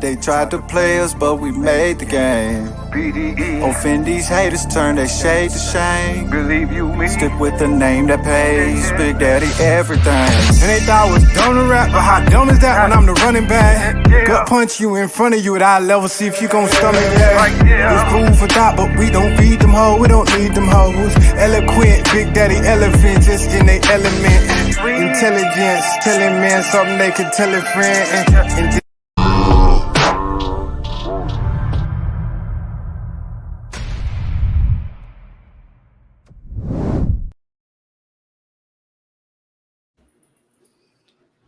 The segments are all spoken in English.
They tried to play us, but we made the game. Offend these haters, turn their shade to shame. Believe you me. Stick with the name that pays. Big Daddy everything. And they thought I was dumb to rap, but how dumb is that when I'm the running back? Gut punch you in front of you at eye level, see if you gon' stomach that. It's food for thought, but we don't feed them hoes, we don't need them hoes. Eloquent, Big Daddy elephant, just in their element. Intelligence, telling men something they can tell a friend. And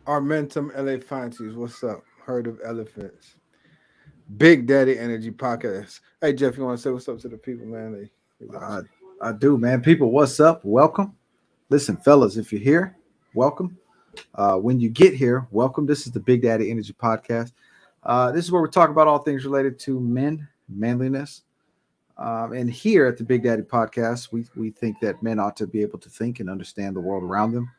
Armentum LA Fancies, what's up? Herd of Elephants. Big Daddy Energy Podcast. Hey Jeff, you want to say what's up to the people, man? I do, man. People, what's up? Welcome. Listen, fellas, if you're here, welcome. When you get here, welcome. This is the Big Daddy Energy Podcast. This is where we talk about all things related to men, manliness. And here at the Big Daddy Podcast, we think that men ought to be able to think and understand the world around them.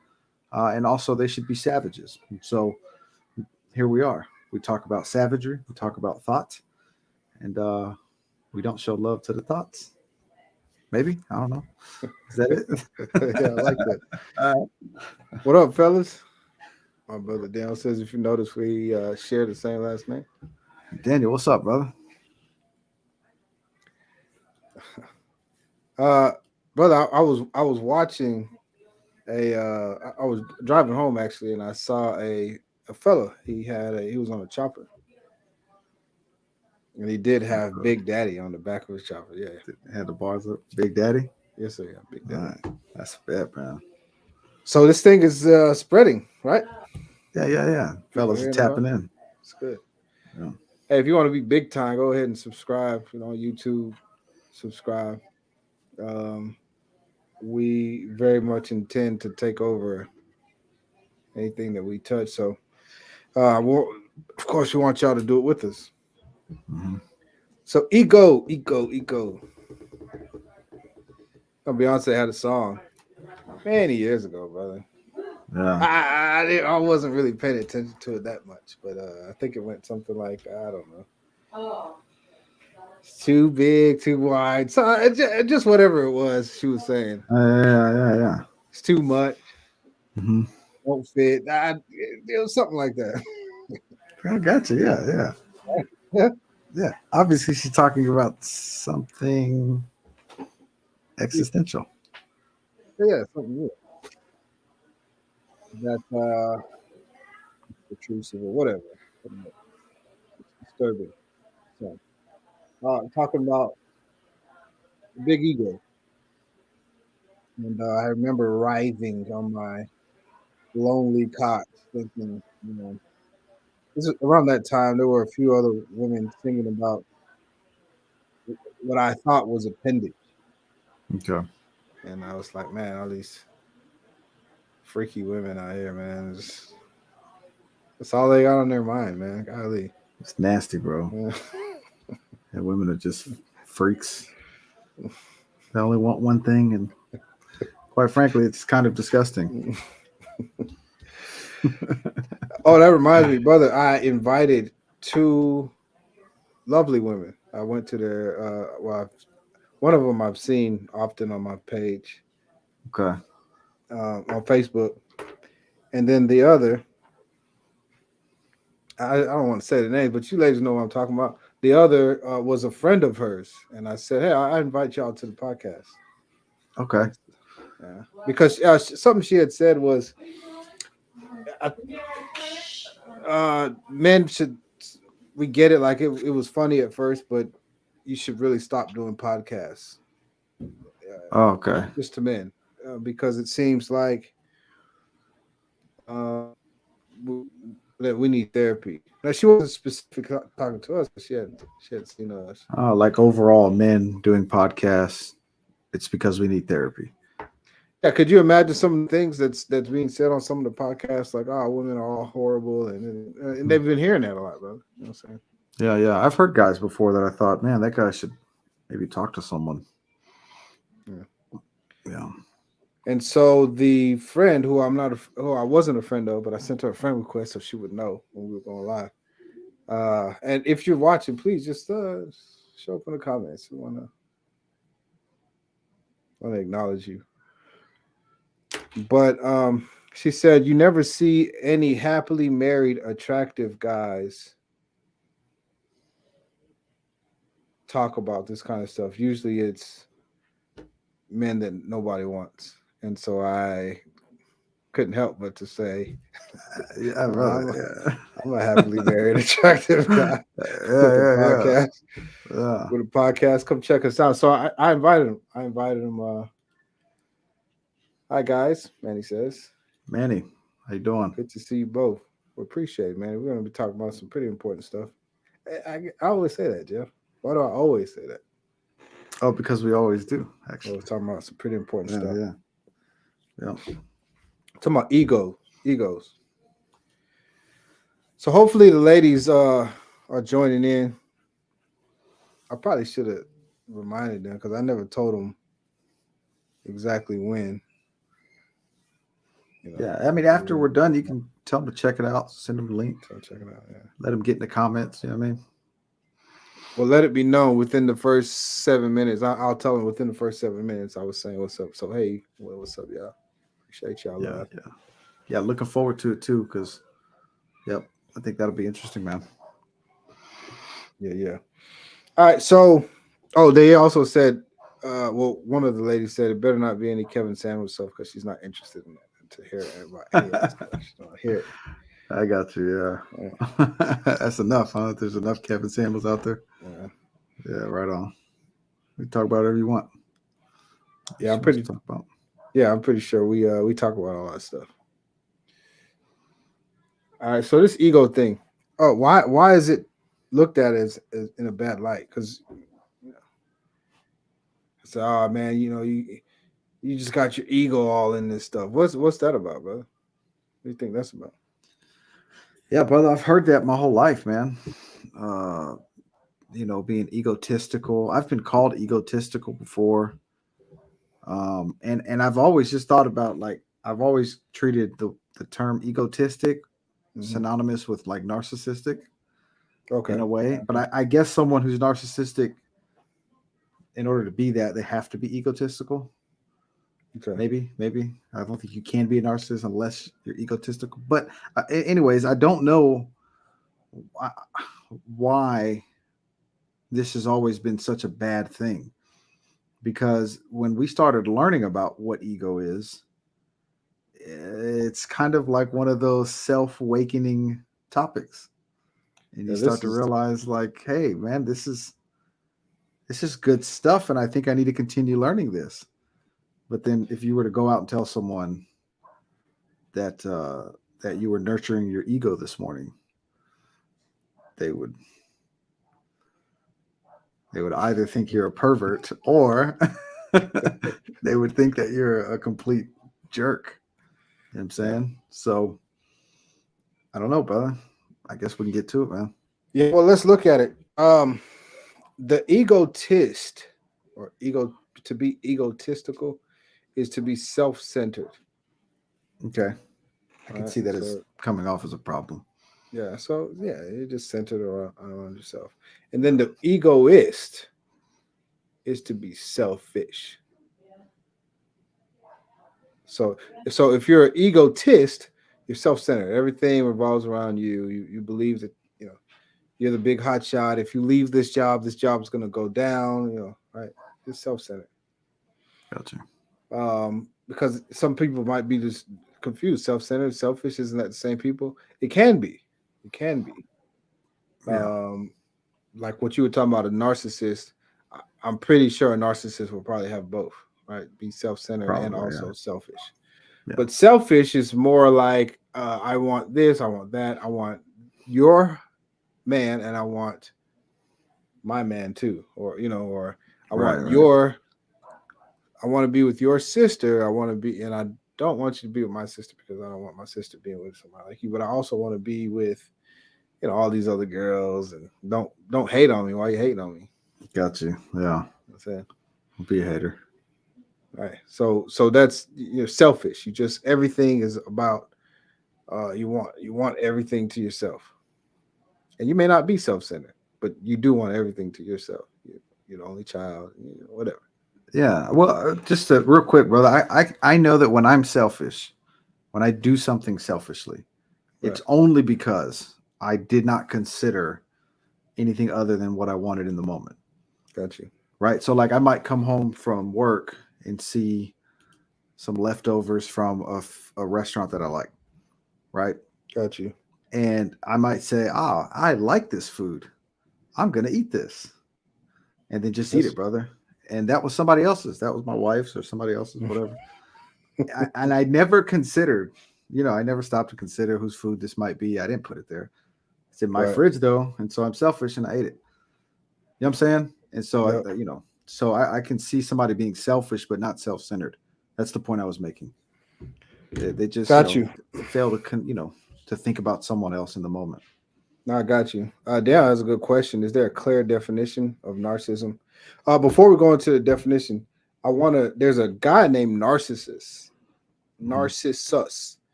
And also they should be savages. So here we are. We talk about savagery. We talk about thoughts. And we don't show love to the thoughts. Maybe. I don't know. Is that it? Yeah, I like that. What up, fellas? My brother Daniel says, if you notice, we share the same last name. Daniel, what's up, brother? Brother, I was watching I was driving home actually, and I saw a fella. He was on a chopper, and he did have Big Daddy on the back of his chopper. Yeah, Had the bars up. Big Daddy? yes sir, yeah, Big Daddy. All right. That's bad, man. So this thing is spreading, right? Yeah. Fellas are tapping in. It's good. Yeah. Hey, if you want to be big time, go ahead and subscribe. On YouTube, subscribe. We very much intend to take over anything that we touch. So, of course, we want y'all to do it with us. Mm-hmm. So, ego. Beyonce had a song many years ago, brother. Yeah. I wasn't really paying attention to it that much, but I think it went something like, I don't know. Oh. It's too big, too wide. So just whatever it was she was saying. Yeah. It's too much. Mm-hmm. Won't fit. It was something like that. I got you. Yeah. Obviously, she's talking about something existential. Yeah, something new. That's intrusive or whatever. It's disturbing. So, talking about big ego. And I remember writhing on my lonely cot, thinking, this is around that time. There were a few other women singing about what I thought was appendage, Okay. and I was like, man, all these freaky women out here, man. That's all they got on their mind, man. Golly, It's nasty, bro. yeah. And women are just freaks. They only want one thing, and quite frankly, it's kind of disgusting. Oh, that reminds me, brother. I invited two lovely women. I went to their one of them I've seen often on my page Okay. on Facebook, and then the other, I don't want to say the name, but you ladies know what I'm talking about. The other was a friend of hers, and I said, hey, I invite y'all to the podcast. Okay. Yeah. Because something she had said was, men should, we get it, like it was funny at first, but you should really stop doing podcasts. Oh, okay. Just to men, because it seems like that we need therapy. Now she wasn't specific talking to us, but she had seen us. Oh, like overall, men doing podcasts, it's because we need therapy. Yeah, could you imagine some of the things that's being said on some of the podcasts, like, oh, women are all horrible, and they've been hearing that a lot, bro. You know what I'm saying? Yeah. I've heard guys before that I thought, man, that guy should maybe talk to someone. Yeah. And so the friend who I wasn't a friend of, but I sent her a friend request so she would know when we were going live. And if you're watching, please just show up in the comments. We wanna acknowledge you. But she said you never see any happily married, attractive guys talk about this kind of stuff. Usually it's men that nobody wants. And so I couldn't help but to say, Yeah, I'm, brother. I'm a happily married, attractive guy Yeah, with a yeah, podcast. yeah. With a podcast, come check us out. So I invited him. Hi guys, Manny says. Manny, how you doing? Good to see you both. We appreciate it, man. We're gonna be talking about some pretty important stuff. I always say that, Jeff. Why do I always say that? Oh, because we always do, I actually. was talking about some pretty important Yeah, stuff. yeah. Talking about egos. So hopefully the ladies are joining in. I probably should have reminded them because I never told them exactly when. Yeah, I mean, after we're done, you can tell them to check it out. Send them the link. So check it out. Yeah. Let them get in the comments. You know what I mean? Well, let it be known within the first 7 minutes. I'll tell them within the first 7 minutes. I was saying what's up. So hey, what's up, y'all? Appreciate y'all. Yeah. Looking forward to it too, because, yep, I think that'll be interesting, man. Yeah. All right. So, they also said, one of the ladies said it better not be any Kevin Samuels stuff because she's not interested in that. To hear about any of this stuff. She don't hear it. I got you. Yeah. That's enough, huh? There's enough Kevin Samuels out there. Yeah, right on. We talk about whatever you want. Yeah, I'm pretty sure we talk about all that stuff. All right, so this ego thing. Oh, why is it looked at as in a bad light? Because it's man, you just got your ego all in this stuff. What's that about, brother? What do you think that's about? Yeah, brother, I've heard that my whole life, man. Being egotistical. I've been called egotistical before. And I've always just thought about, like, I've always treated the term egotistic synonymous with like narcissistic in a way. But I guess someone who's narcissistic, in order to be that, they have to be egotistical. Okay. Maybe. I don't think you can be a narcissist unless you're egotistical. But anyways, I don't know why this has always been such a bad thing. Because when we started learning about what ego is, it's kind of like one of those self-awakening topics. And you start to realize, like, hey, man, this is good stuff, and I think I need to continue learning this. But then if you were to go out and tell someone that that you were nurturing your ego this morning, they would either think you're a pervert or they would think that you're a complete jerk. You know what I'm saying? So I don't know, brother. I guess we can get to it, man. Yeah, well, let's look at it. The egotist, or to be egotistical, is to be self-centered. Okay. I can see that as coming off as a problem. Yeah, so you're just centered around yourself. And then the egoist is to be selfish. So if you're an egotist, you're self-centered. Everything revolves around you. You believe that you're the big hot shot. If you leave this job's going to go down. Right? It's self-centered. Gotcha. Because some people might be just confused. Self-centered, selfish, isn't that the same people? It can be. Yeah. Like what you were talking about, a narcissist. I'm pretty sure a narcissist will probably have both, right? Be self-centered and also selfish. Yeah. But selfish is more like, I want this, I want that, I want your man, and I want my man too, or I want I want to be with your sister. And I don't want you to be with my sister because I don't want my sister being with somebody like you. But I also want to be with, all these other girls. And don't hate on me. Why you hating on me? Got you. Yeah. That's it. Be a hater. Right. So that's selfish. You just, everything is about you want everything to yourself. and you may not be self-centered, but you do want everything to yourself. You're the only child, whatever. Yeah. Well, just real quick, brother. I know that when I'm selfish, when I do something selfishly, Right. it's only because I did not consider anything other than what I wanted in the moment. Got you. Right. So, like, I might come home from work and see some leftovers from a restaurant that I like. Right. Got you. And I might say, I like this food. I'm going to eat this. And then just eat That's it, brother. And that was somebody else's. That was my wife's or somebody else's, whatever. And I never considered, I never stopped to consider whose food this might be. I didn't put it there. It's in my right. fridge though, and so I'm selfish and I ate it. You know what I'm saying? And so Yep. I can see somebody being selfish but not self-centered. That's the point I was making. They just Got you. fail to think about someone else in the moment. No, I got you. Dale has a good question. Is there a clear definition of narcissism? Before we go into the definition, there's a guy named Narcissus.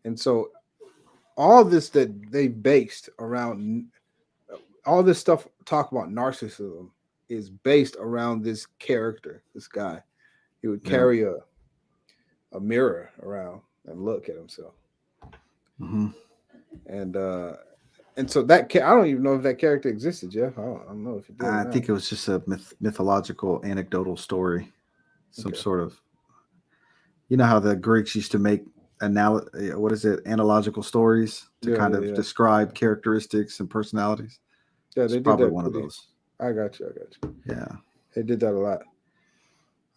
And so all this that they based around, all this stuff talk about narcissism is based around this character, this guy. He would carry a mirror around and look at himself. Mm-hmm. And so that I don't even know if that character existed, Jeff. I don't know if it did. I think it was just a mythological, anecdotal story, some sort of. You know how the Greeks used to make analogical stories to describe characteristics and personalities. Yeah, it's they did probably that one of those. I got you. Yeah, they did that a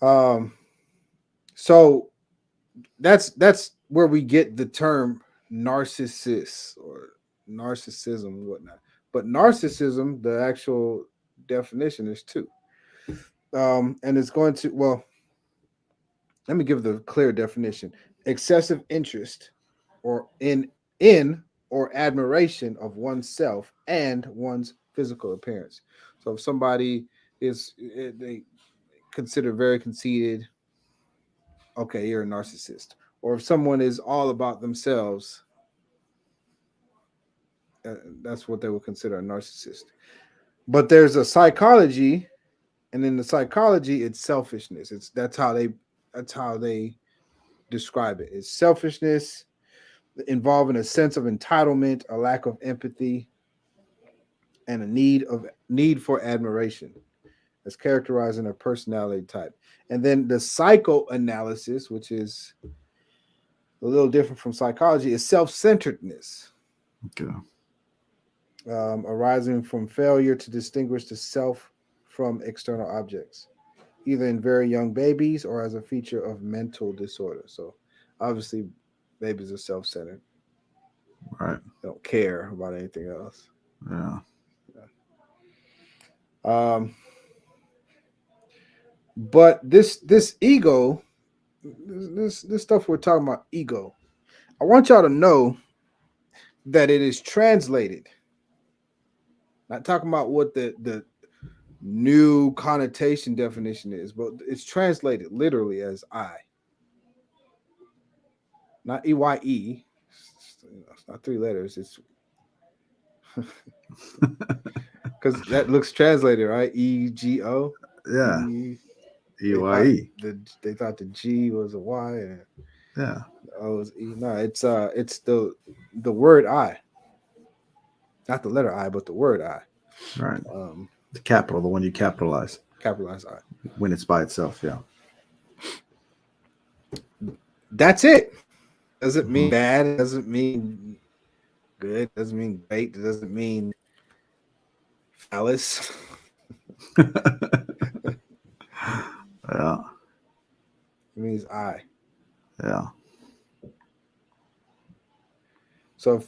lot. So that's where we get the term narcissist or narcissism and whatnot. But narcissism, the actual definition is two. And it's going to, well, let me give the clear definition: excessive interest or in or admiration of oneself and one's physical appearance. So if somebody they consider very conceited, okay, you're a narcissist. Or if someone is all about themselves, that's what they would consider a narcissist. But there's a psychology, and in the psychology, it's selfishness. That's how they describe it. It's selfishness involving a sense of entitlement, a lack of empathy, and a need for admiration. That's characterizing a personality type. And then the psychoanalysis, which is a little different from psychology, is self-centeredness. Okay. Arising from failure to distinguish the self from external objects, either in very young babies or as a feature of mental disorder. So obviously babies are self-centered. Right. They don't care about anything else. Yeah. But this ego, this stuff we're talking about, ego, I want y'all to know that it is translated. Not talking about what the new connotation definition is, but it's translated literally as I. Not EYE. It's not three letters. It's because that looks translated, right? EGO. Yeah. EYE. They thought the G was a Y and yeah. the O was E. No, it's the word I. Not the letter I, but the word I. Right. The capital, the one you capitalize. Capitalize I. When it's by itself, yeah. That's it. Doesn't mean bad. It doesn't mean good. It doesn't mean great. It doesn't mean phallus. Yeah. It means I. Yeah. So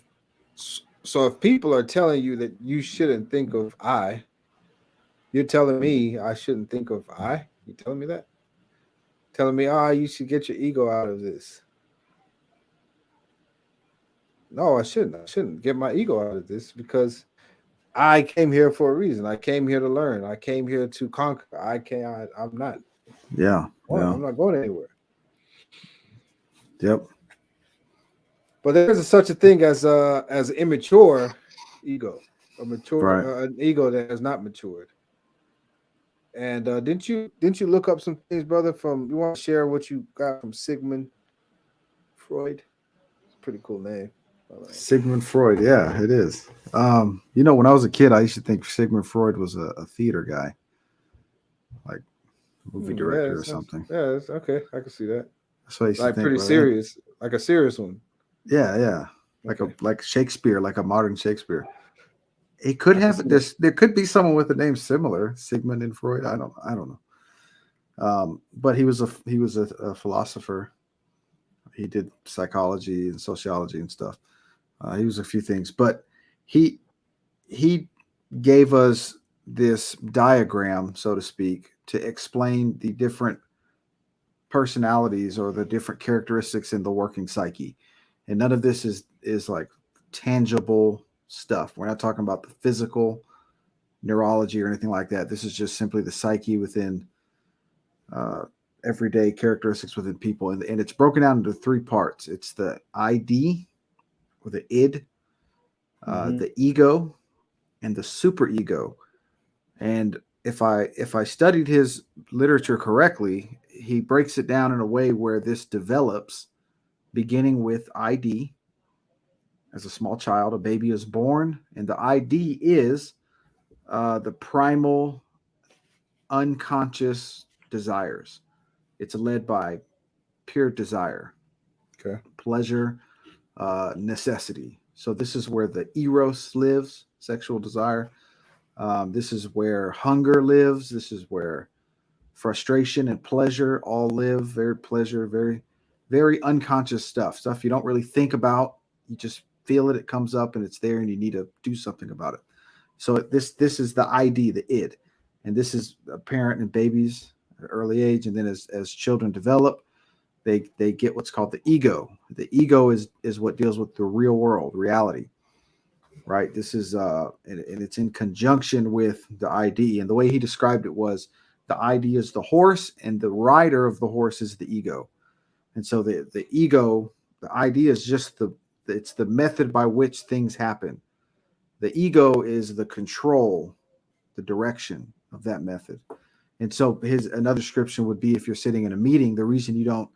if people are telling you that you shouldn't think of I, you're telling me I shouldn't think of I? You telling me that? Telling me, you should get your ego out of this. No, I shouldn't. I shouldn't get my ego out of this because I came here for a reason. I came here to learn. I came here to conquer. I'm not. Yeah. I'm not going anywhere. Yep. But there's such a thing as immature ego, Right. an ego that has not matured. And didn't you look up some things, brother? From you want to share what you got from Sigmund Freud? It's a pretty cool name, by the way. Sigmund Freud. Yeah, it is. When I was a kid, I used to think Sigmund Freud was a theater guy, like movie Yeah, director or something. it's okay. I can see that. That's what I used to Like think. pretty But serious, like a serious one. yeah, yeah, Okay, like Shakespeare, like a modern Shakespeare. It I could can have see that. this. There could be someone with a name similar, Sigmund and Freud. I don't know. But he was a philosopher. He did psychology and sociology and stuff. He was a few things, but he he gave us this diagram, so to speak, to explain the different personalities or the different characteristics in the working psyche. And none of this is like tangible stuff. We're not talking about the physical neurology or anything like that. This is just simply the psyche within uh, everyday characteristics within people, and it's broken down into three parts. It's the ID or the id, Mm-hmm. the ego, and the superego. And if I studied his literature correctly, he breaks it down in a way where this develops, beginning with ID. As a small child, a baby is born, and the ID is the primal unconscious desires. It's led by pure desire, Okay. pleasure, necessity. So this is where the eros lives, sexual desire. This is where hunger lives. This is where frustration and pleasure all live. Very pleasure, very, very unconscious stuff you don't really think about. You just feel it. It comes up and it's there, and you need to do something about it. So this is the ID, the id, and this is apparent in babies at an early age, and then as children develop, they get what's called the ego. The ego is what deals with the real world, reality, right? This is and it's in conjunction with the ID. And the way he described it was the ID is the horse, and the rider of the horse is the ego. And so the ego, the ID is just it's the method by which things happen. The ego is the control, the direction of that method. And so his another description would be if you're sitting in a meeting, the reason you don't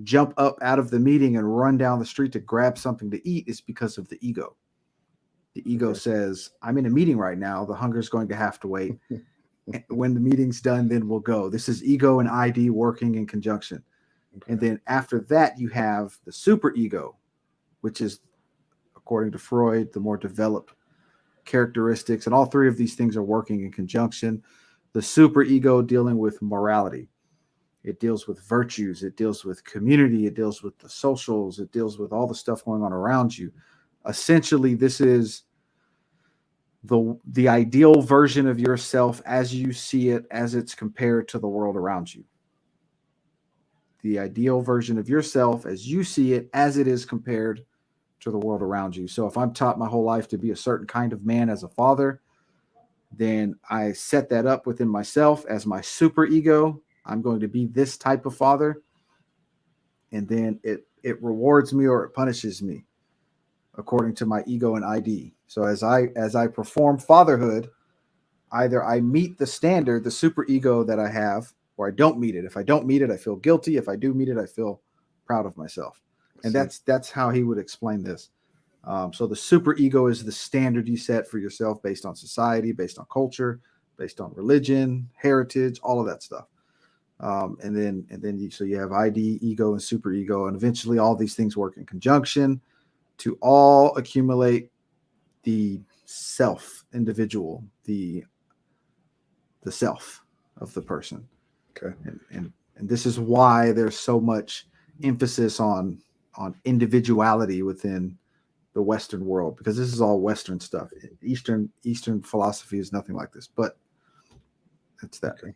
jump up out of the meeting and run down the street to grab something to eat is because of the ego. The ego Okay. says, I'm in a meeting right now. The hunger is going to have to wait. When the meeting's done, then we'll go. This is ego and ID working in conjunction. Okay. And then after that, you have the super ego, which is, according to Freud, the more developed characteristics. And all three of these things are working in conjunction. The super ego dealing with morality. It deals with virtues. It deals with community. It deals with the socials. It deals with all the stuff going on around you. Essentially, this is the ideal version of yourself as you see it, as it's compared to the world around you. The ideal version of yourself as you see it, as it is compared to the world around you. So if I'm taught my whole life to be a certain kind of man as a father, then I set that up within myself as my super ego. I'm going to be this type of father, and then it rewards me or it punishes me according to my ego and ID. So as I perform fatherhood, either I meet the standard, the super ego that I have, or I don't meet it. If I don't meet it, I feel guilty. If I do meet it, I feel proud of myself. And that's how he would explain this. So the super ego is the standard you set for yourself based on society, based on culture, based on religion, heritage, all of that stuff. So you have ID, ego, and super ego, and eventually all these things work in conjunction to all accumulate the self, individual, the self of the person. Okay. And this is why there's so much emphasis on individuality within the Western world, because this is all Western stuff. Eastern philosophy is nothing like this, but it's that. Okay.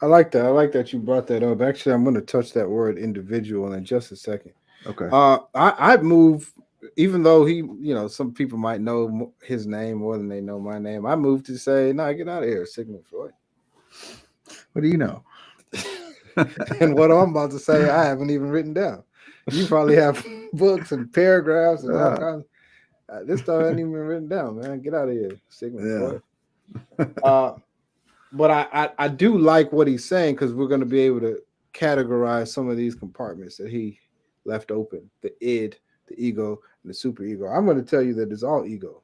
I like that. I like that you brought that up. Actually, I'm going to touch that word individual in just a second. Okay. I'd move, even though some people might know his name more than they know my name. I moved to say, no, get out of here, Sigmund Freud. What do you know? And what I'm about to say, I haven't even written down. You probably have books and paragraphs and all kinds. This stuff ain't even written down, man. Get out of here, Sigmund Yeah. Freud. But I do like what he's saying because we're going to be able to categorize some of these compartments that he left open: the id, the ego, and the superego. I'm going to tell you that it's all ego.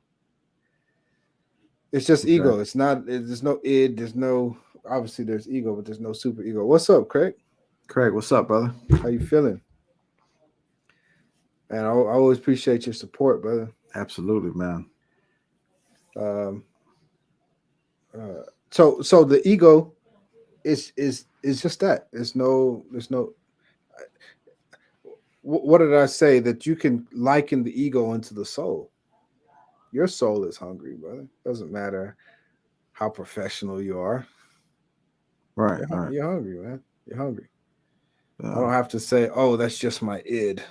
It's just Okay. ego. It's not. There's no id. There's no. Obviously, there's ego, but there's no superego. What's up, Craig? Craig, what's up, brother? How you feeling? And I always appreciate your support, brother. Absolutely, man. Um, so the ego is just that. There's no. What did I say? That you can liken the ego into the soul. Your soul is hungry, brother. Doesn't matter how professional you are. Right, right. You're hungry, man. You're hungry. I Uh, don't have to say, "Oh, that's just my id."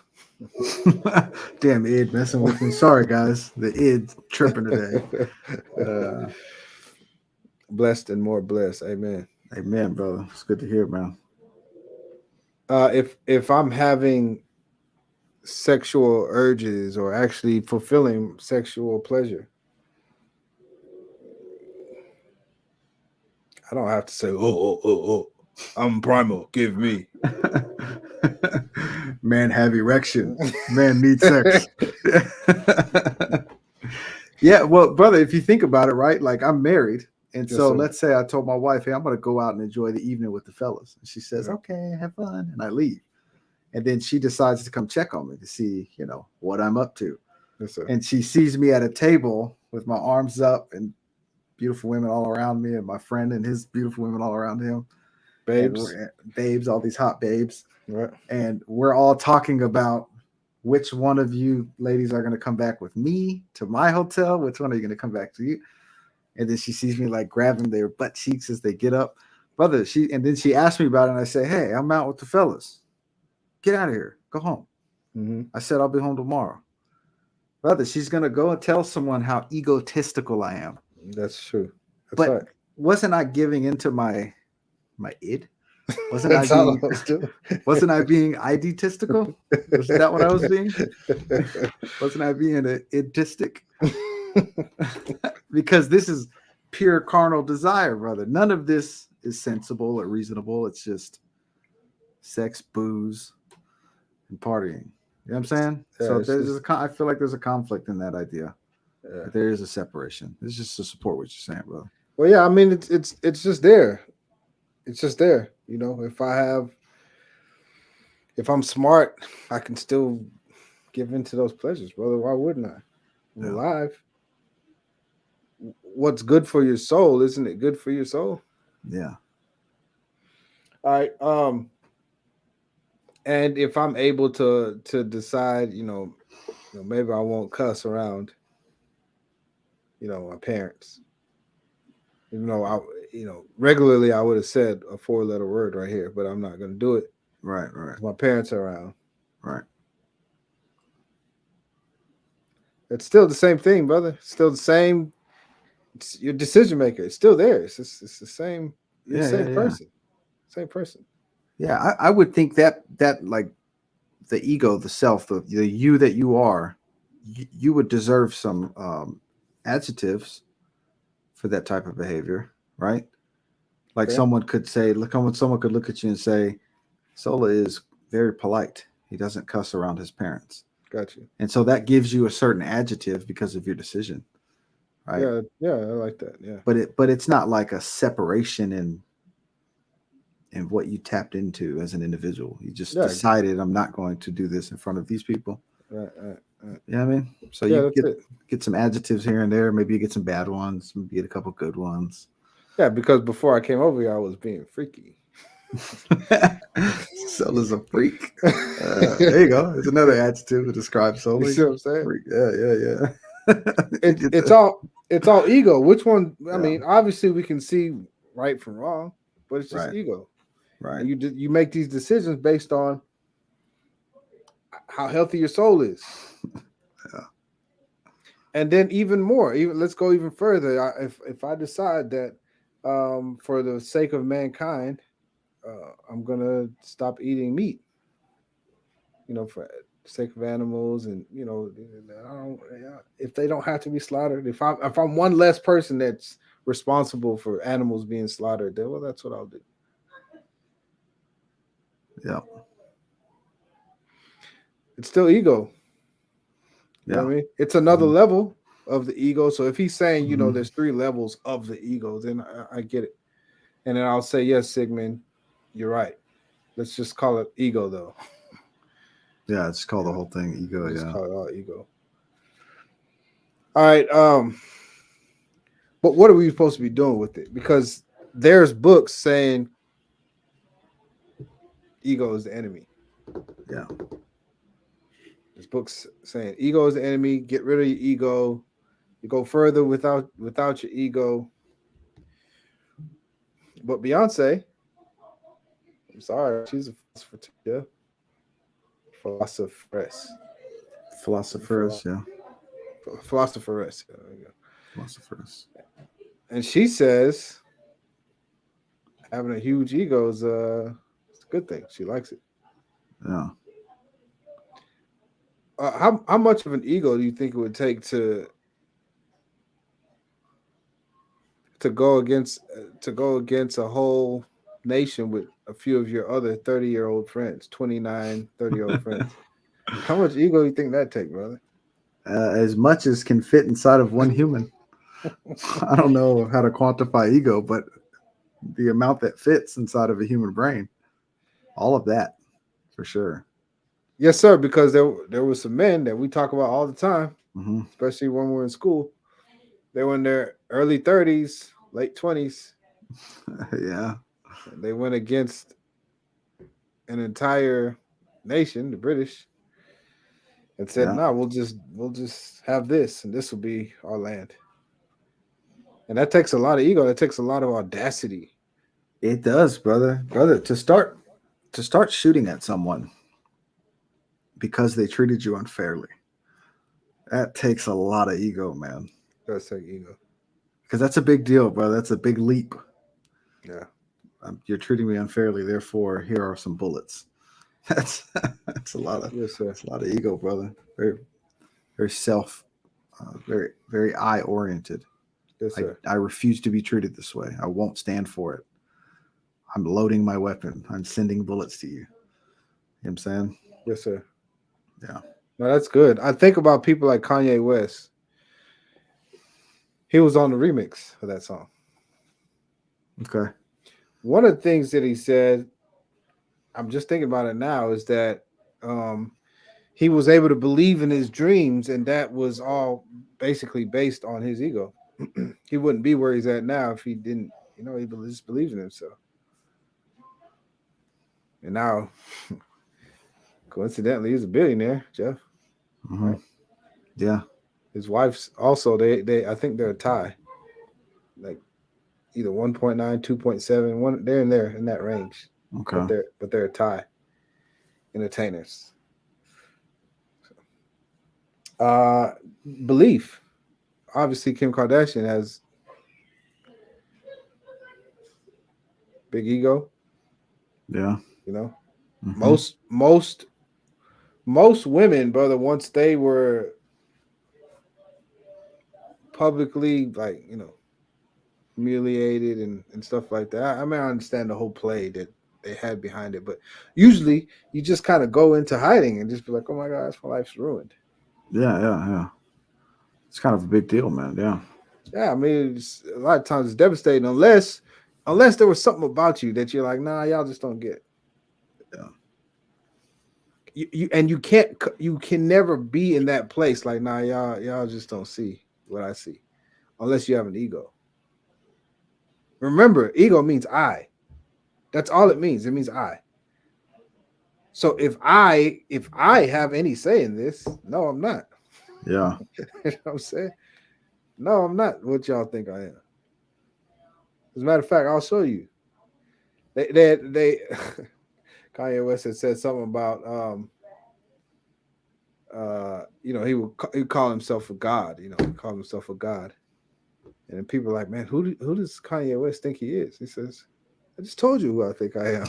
damn, id messing with me. Sorry, guys. The id tripping today. Uh, Blessed and more blessed. Amen. amen, brother. It's good to hear, man. If I'm having sexual urges or actually fulfilling sexual pleasure, I don't have to say, "Oh, I'm primal. Give me." Man have erection. Man need sex. Yeah, well, brother, if you think about it, right? Like I'm married. And Yes, so sir. let's say I told my wife, hey, I'm going to go out and enjoy the evening with the fellas. And she says, Yeah. okay, have fun. And I leave. And then she decides to come check on me to see, what I'm up to. Yes, sir. And she sees me at a table with my arms up and beautiful women all around me and my friend and his beautiful women all around him. And Babes. babes, all these hot babes. Right. And we're all talking about which one of you ladies are going to come back with me to my hotel. Which one are you going to come back to you? And then she sees me like grabbing their butt cheeks as they get up. Brother, and then she asked me about it and I say, hey, I'm out with the fellas. Get out of here. Go home. Mm-hmm. I said, I'll be home tomorrow. Brother, she's going to go and tell someone how egotistical I am. That's true. That's But right. wasn't I giving into my id? Wasn't That's all I was doing. wasn't I being identistical? Was that what I was being? Wasn't I being an idistic? Because this is pure carnal desire, brother. None of this is sensible or reasonable. It's just sex, booze, and partying. You know what I'm saying? Yeah, So it's there's just- I feel like there's a conflict in that idea. Yeah. There is a separation. It's just to support what you're saying, brother. Well, yeah. I mean, it's just there. It's just there. If I'm smart, I can still give into those pleasures, brother. Why wouldn't I? I'm Yeah. alive. What's good for your soul, isn't it good for your soul? Yeah. All right. And if I'm able to decide, maybe I won't cuss around, my parents. Even though regularly I would have said a 4-letter word right here, but I'm not going to do it. Right. Right. My parents are around. Right. It's still the same thing, brother. It's still the same. It's your decision maker. It's still there. It's the same. You're the same person. Same person. Yeah. I would think that like the ego, the self, the you that you are, you would deserve some adjectives for that type of behavior, right? Like Okay. someone could say, someone could look at you and say, Sola is very polite. He doesn't cuss around his parents. Got you. And so that gives you a certain adjective because of your decision, right? Yeah, I like that. Yeah. But it's not like a separation in what you tapped into as an individual. You just decided I'm not going to do this in front of these people. Right. You know what I mean? So Yeah, you that's it. get some adjectives here and there. Maybe you get some bad ones. Maybe you get a couple good ones. Yeah, because before I came over here, I was being freaky. Sola's a freak. There you go. It's another adjective to describe Sola. You see what I'm saying? Freak. Yeah. It's all ego. Which one? I mean, obviously we can see right from wrong, but it's just ego. Right. And you make these decisions based on how healthy your soul is. Yeah. And then even more, let's go even further. If I decide that for the sake of mankind, I'm gonna stop eating meat. sake of animals, and if they don't have to be slaughtered, if I'm one less person that's responsible for animals being slaughtered, then well, that's what I'll do. Yeah. It's still ego. You know Yeah. what I mean? It's another Mhm. level of the ego. So if he's saying, Mhm. there's three levels of the ego, then I get it. And then I'll say, yes, Sigmund, you're right. Let's just call it ego, though. Yeah, it's called the Yeah, whole thing ego. we'll just Yeah. call it all ego. All right. But what are we supposed to be doing with it? Because there's books saying ego is the enemy. Yeah. There's books saying ego is the enemy. Get rid of your ego. You go further without your ego. But Beyonce, I'm sorry, she's a philosopher too. Yeah, philosopheress. She's a Philosophers. Yeah. philosopheress. Philosophers. And she says having a huge ego is it's a good thing. She likes it. Yeah. How much of an ego do you think it would take to go against a whole nation with a few of your other 30-year-old friends, 29, 30-year-old friends? How much ego do you think that take, brother? As much as can fit inside of one human. I don't know how to quantify ego, but the amount that fits inside of a human brain, all of that, for sure. Yes, sir. Because there were some men that we talk about all the time, Hmm. especially when we're in school. They were in their early 30s, late 20s. Yeah. And they went against an entire nation, the British, and said, Yeah. "No, we'll just have this, and this will be our land." And that takes a lot of ego. That takes a lot of audacity. It does, brother. Brother, to start shooting at someone because they treated you unfairly. That takes a lot of ego, man. That's take ego. Because that's a big deal, bro. That's a big leap. Yeah. You're treating me unfairly, therefore here are some bullets. That's that's a lot of Yes, sir. that's a lot of ego, brother. Very very self, very very I oriented. Yes, I sir. I refuse to be treated this way. I won't stand for it. I'm loading my weapon. I'm sending bullets to you. You know what I'm saying? Yes, sir. Yeah. No, that's good. I think about people like Kanye West. He was on the remix of that song. Okay. One of the things that he said, I'm just thinking about it now, is that um, he was able to believe in his dreams, and that was all basically based on his ego. He wouldn't be where he's at now if he didn't, he just believed in himself. And now, coincidentally, he's a billionaire, Jeff. Hmm. Right? Yeah. His wife's also they I think they're a tie, like either 1.9, 2.7, one they're in there in that range, but Okay. they're a tie entertainers. Uh, Belief. Obviously, Kim Kardashian has big ego. Yeah. You know, Hmm. most women, brother, once they were publicly like humiliated and stuff like that. I mean, I understand the whole play that they had behind it, but usually you just kind of go into hiding and just be like, "Oh my gosh, my life's ruined." Yeah. Yeah. Yeah. It's kind of a big deal, man. Yeah. Yeah, I mean, a lot of times it's devastating unless there was something about you that you're like, "Nah, y'all just don't get." Yeah. You can never be in that place like, "Nah, y'all just don't see what I see," unless you have an ego. Remember, ego means I. That's all it means. It means I. So if I have any say in this, no, I'm not. Yeah. You know what I'm saying? No, I'm not what y'all think I am. As a matter of fact, I'll show you. They Kanye West had said something about he call himself a god, he called himself a god. And then people are like, man, who does Kanye West think he is? He says, I just told you who I think I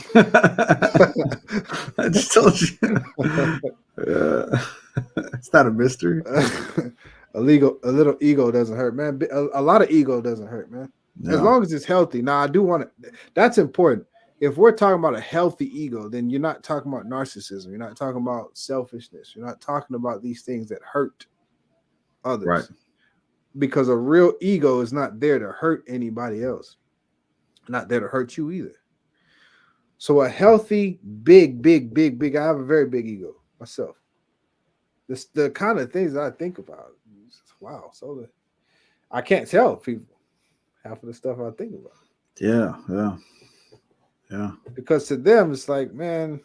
I just told you. am. It's not a mystery. A little ego doesn't hurt, man. A lot of ego doesn't hurt, man. As No. long as it's healthy. Now, I do want to. That's important. If we're talking about a healthy ego, then you're not talking about narcissism. You're not talking about selfishness. You're not talking about these things that hurt others. Right. Because a real ego is not there to hurt anybody else. Not there to hurt you either. So a healthy, big. I have a very big ego myself. The kind of things I think about. Wow. So I can't tell people half of the stuff I think about. Yeah. Because to them, it's like, man,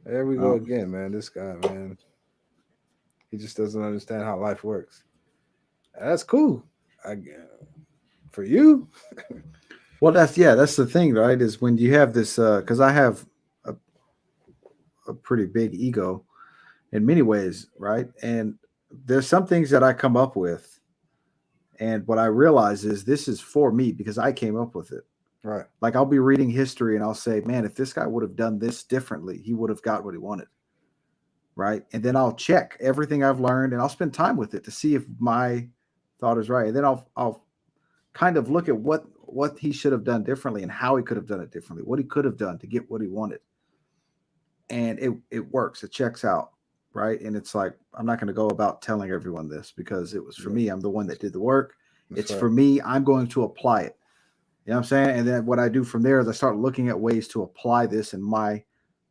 there we go Oh, again, man. This guy, man, he just doesn't understand how life works. That's cool. For you, well, that's the thing, right? Is when you have this, because I have a pretty big ego in many ways, right? And there's some things that I come up with, and what I realize is this is for me because I came up with it. right? Like I'll be reading history and I'll say, man, if this guy would have done this differently, he would have got what he wanted. Right. And then I'll check everything I've learned and I'll spend time with it to see if my thought is right. And then I'll kind of look at what he should have done differently and how he could have done it differently, what he could have done to get what he wanted. And it works. It checks out. Right. And it's like, I'm not going to go about telling everyone this because it was for me. I'm the one that did the work. That's It's for me. I'm going to apply it. You know what I'm saying? And then what I do from there is I start looking at ways to apply this in my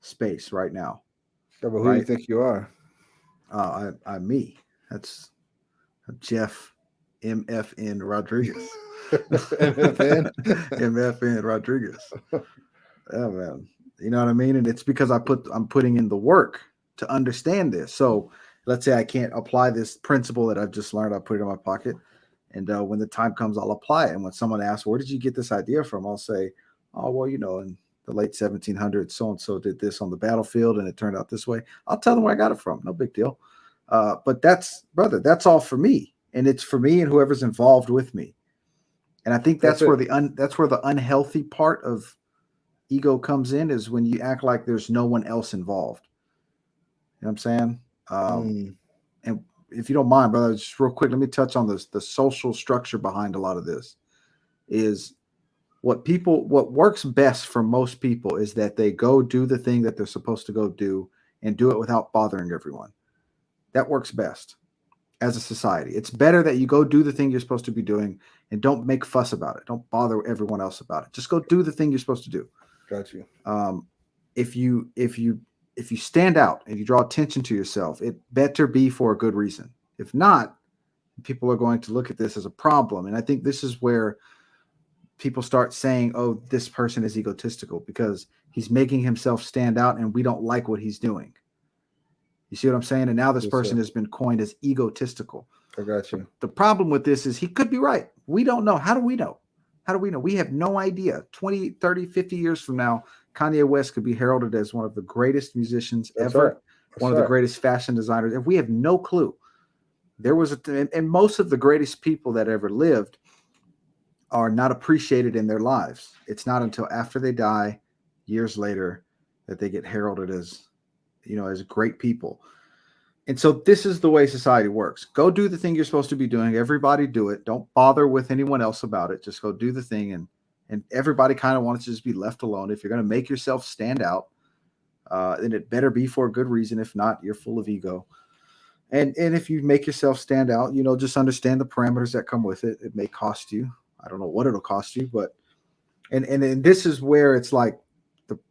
space right now. Yeah, but who do you think you are? I'm me. That's Jeff MFN Rodriguez. MFN? MFN Rodriguez. Yeah, man. You know what I mean? And it's because I'm putting in the work to understand this. So let's say I can't apply this principle that I've just learned. I'll put it in my pocket. And when the time comes, I'll apply it. And when someone asks, where did you get this idea from? I'll say, oh, well, in the late 1700s, so-and-so did this on the battlefield and it turned out this way. I'll tell them where I got it from. No big deal. But that's all for me. And it's for me and whoever's involved with me. And I think that's where the unhealthy part of ego comes in is when you act like there's no one else involved. You know what I'm saying? And if you don't mind, brother, just real quick, let me touch on the social structure behind a lot of this. Is what works best for most people is that they go do the thing that they're supposed to go do and do it without bothering everyone. That works best as a society. It's better that you go do the thing you're supposed to be doing and don't make fuss about it. Don't bother everyone else about it. Just go do the thing you're supposed to do. Got you. If you stand out and you draw attention to yourself, it better be for a good reason. If not, people are going to look at this as a problem. And I think this is where people start saying, oh, this person is egotistical because he's making himself stand out and we don't like what he's doing. You see what I'm saying? And now this person has been coined as egotistical. I got you. The problem with this is he could be right. We don't know. How do we know? We have no idea. 20, 30, 50 years from now, Kanye West could be heralded as one of the greatest musicians ever, right. one of the greatest fashion designers. If we have no clue, there was and most of the greatest people that ever lived are not appreciated in their lives. It's not until after they die, years later, that they get heralded as, as great people. And so this is the way society works. Go do the thing you're supposed to be doing. Everybody do it. Don't bother with anyone else about it. Just go do the thing. And everybody kind of wants to just be left alone. If you're going to make yourself stand out, then it better be for a good reason. If not, you're full of ego. And if you make yourself stand out, just understand the parameters that come with it. It may cost you. I don't know what it'll cost you, but and this is where it's like,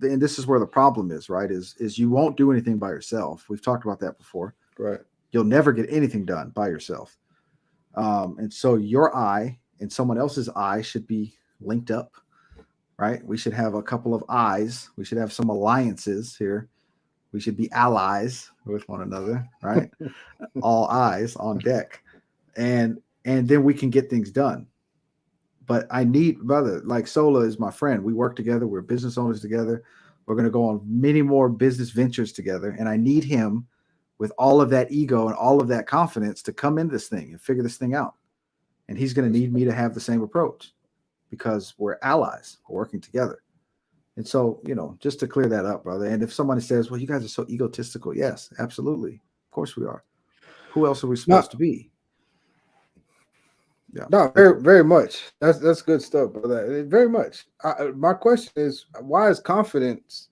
and this is where the problem is, right? Is you won't do anything by yourself. We've talked about that before. Right. You'll never get anything done by yourself. And so your eye and someone else's eye should be linked up, right? We should have a couple of eyes. We should have some alliances here. We should be allies with one another, right? All eyes on deck. And then we can get things done. But I need, brother, like Sola is my friend. We work together. We're business owners together. We're going to go on many more business ventures together. And I need him with all of that ego and all of that confidence to come into this thing and figure this thing out. And he's going to need me to have the same approach because we're allies. We're working together. And so, just to clear that up, brother. And if somebody says, well, you guys are so egotistical. Yes, absolutely. Of course we are. Who else are we supposed to be? Yeah. No, very, very much. That's good stuff, brother. Very much. My question is, why is confidence?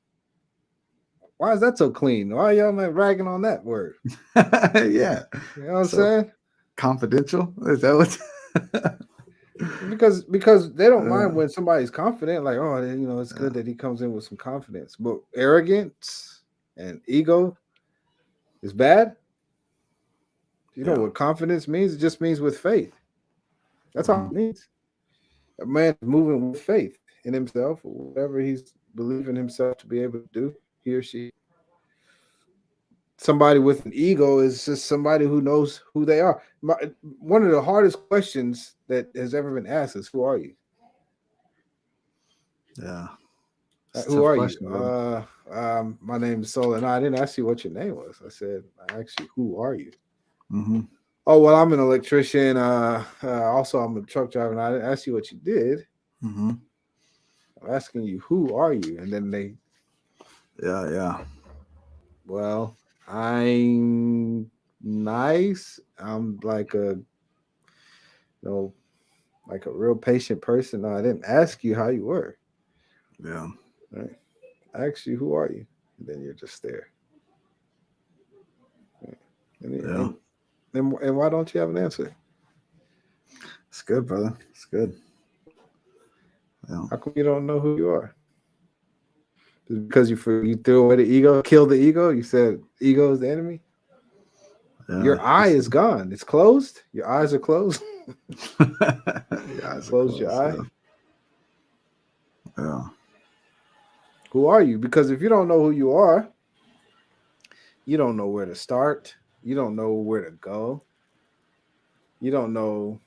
Why is that so clean? Why are y'all not ragging on that word? Yeah. You know what I'm saying? Confidential? Is that what? Because they don't mind when somebody's confident, like, oh, it's good that he comes in with some confidence. But arrogance and ego is bad. You know what confidence means? It just means with faith. That's all it means. A man moving with faith in himself, or whatever he's believing himself to be able to do, he or she. Somebody with an ego is just somebody who knows who they are. One of the hardest questions that has ever been asked is, who are you? Yeah. Who are you? My name is Sola. No, I didn't ask you what your name was. I said, I asked you, who are you? Mm-hmm. Oh, well, I'm an electrician. Also, I'm a truck driver. And I didn't ask you what you did. Mm-hmm. I'm asking you, who are you? And then they, yeah. Well, I'm nice. I'm like like a real patient person. No, I didn't ask you how you were. Yeah. Right. I asked you, who are you? And then you're just there. Right. And why don't you have an answer? It's good, brother. It's good. Yeah. How come you don't know who you are? Because you threw away the ego, killed the ego. You said ego is the enemy. Yeah, your eye is gone. It's closed. Your eyes are closed. Close your eye. Yeah. Who are you? Because if you don't know who you are, you don't know where to start. You don't know where to go. You don't know.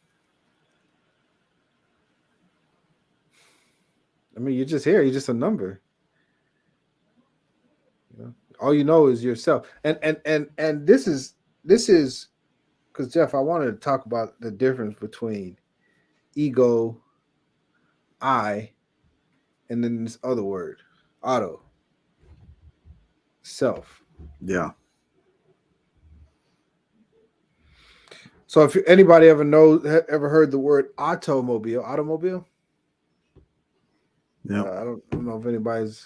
I mean, you're just here. You're just a number. All you know is yourself. And this is because Jeff, I wanted to talk about the difference between ego, I, and then this other word, auto, self. Yeah. So if anybody ever heard the word automobile? Yeah. I don't know if anybody's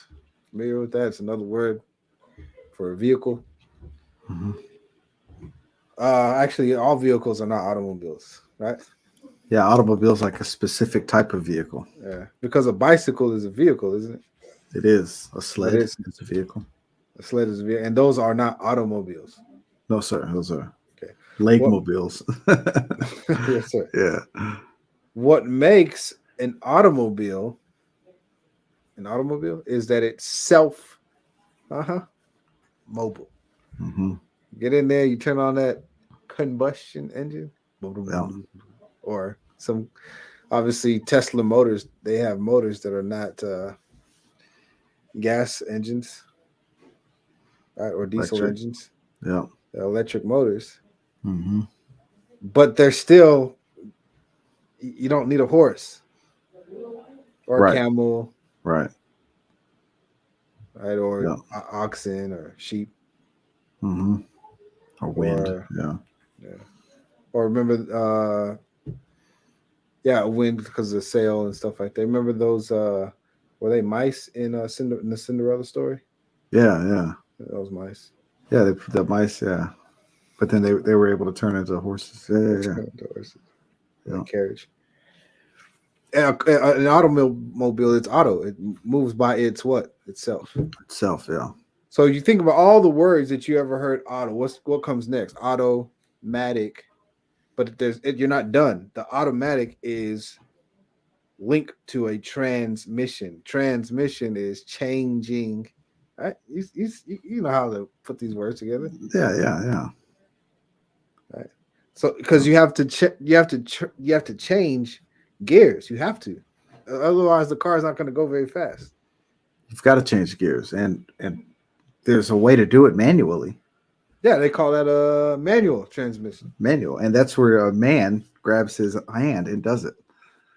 familiar with that. It's another word for a vehicle. Mm-hmm. Actually, all vehicles are not automobiles, right? Yeah, automobile is like a specific type of vehicle. Yeah, because a bicycle is a vehicle, isn't it? It is. A sled is a vehicle. A sled is a vehicle, and those are not automobiles. No, sir. Those are lake mobiles. Yes, sir. Yeah. What makes an automobile is that it's mobile. Mm-hmm. Get in there, you turn on that combustion engine, or some. Obviously, Tesla motors, they have motors that are not gas engines, right, or diesel engines. Yeah, they're electric motors. Mm-hmm. But they're still. You don't need a horse or a camel, right, or oxen or sheep, mm-hmm. Or wind, yeah. Or remember, wind because of the sail and stuff like that. Remember those? Were they mice in the Cinderella story? Yeah. Those mice. Yeah, they put the mice. Yeah, but then they were able to turn into horses. Yeah. Carriage. An automobile, it's auto. It moves by itself. Itself, yeah. So you think about all the words that you ever heard. Auto. What comes next? Automatic. But you're not done. The automatic is linked to a transmission. Transmission is changing. Right? You know how to put these words together. Yeah. Right. So because you have to change gears. You have to. Otherwise, the car is not going to go very fast. You've got to change gears, and there's a way to do it manually. Yeah, they call that a manual transmission. Manual, and that's where a man grabs his hand and does it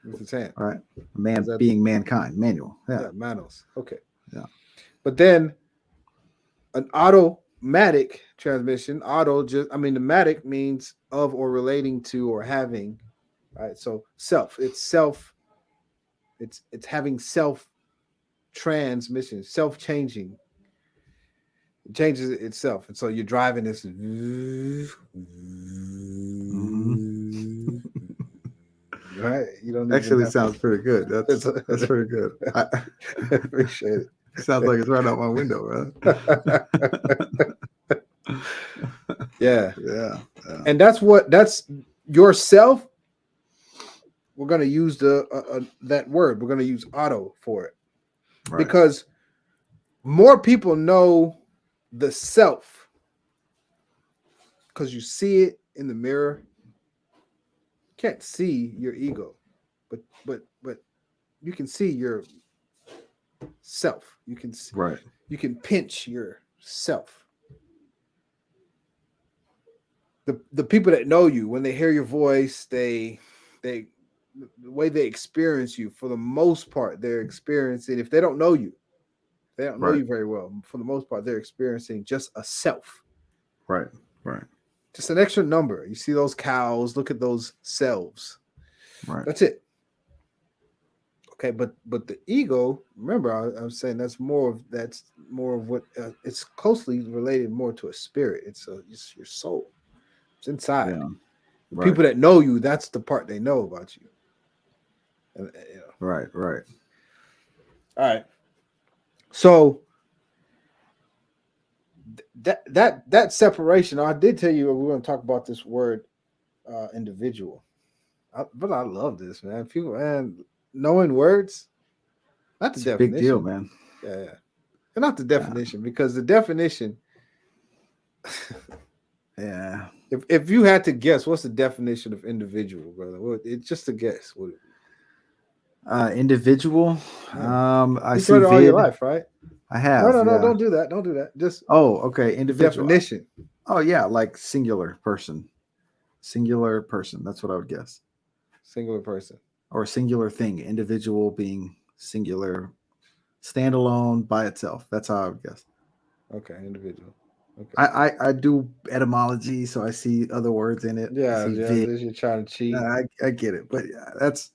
with his hand. All right, man being mankind. Manual. Yeah, manuals. Okay. Yeah. But then an automatic transmission, the matic means of or relating to or having, right? So it's having self transmission, self changing. It changes itself. And so you're driving this. Mhm. Right? You don't even Actually, have to. sounds pretty good. That's pretty good. I, Appreciate sounds like it's right out my window, it. man. Yeah. Yeah. And that's yourself. We're going to use that word. We're going to use auto for it Right. because more people know the self because you see it in the mirror. You can't see your ego, but you can see your self. Right. You can pinch yourself. The people that know you, when they hear your voice, they the way they experience you, for the most part, they're experiencing. If they don't know you, they don't know Right. you very well. For the most part, they're experiencing just a self, Right. Right. just an extra number. You see those cows? Look at those selves. Right. That's it. Okay, but the ego. Remember, I'm saying that's more of what it's closely related more to a spirit. It's your soul. It's inside. Yeah. The Right. people that know you, that's the part they know about you. And, Right. Right. All right. So that separation. I did tell you we were going to talk about this word, individual. But I love this, man. People, man, knowing words, not the It's a big deal, definition. man. Yeah, and not the definition, because the definition. Yeah. If you had to guess, what's the definition of individual, brother? Well, it's just a guess. What? Individual. Yeah. I You've see heard it all your vid. life, right? I No, have. no, no. Yeah. Don't do that. Don't do that. Just Oh, okay. the Individual. definition. Oh, yeah. Like singular person. Singular person. That's what I would guess. Singular person. Or singular thing. Individual being singular, standalone by itself. That's how I would guess. Okay, individual. Okay. I do etymology, so I see other words in it. I Yeah, see yeah. vid. This you're trying to cheat. I get it, but yeah, that's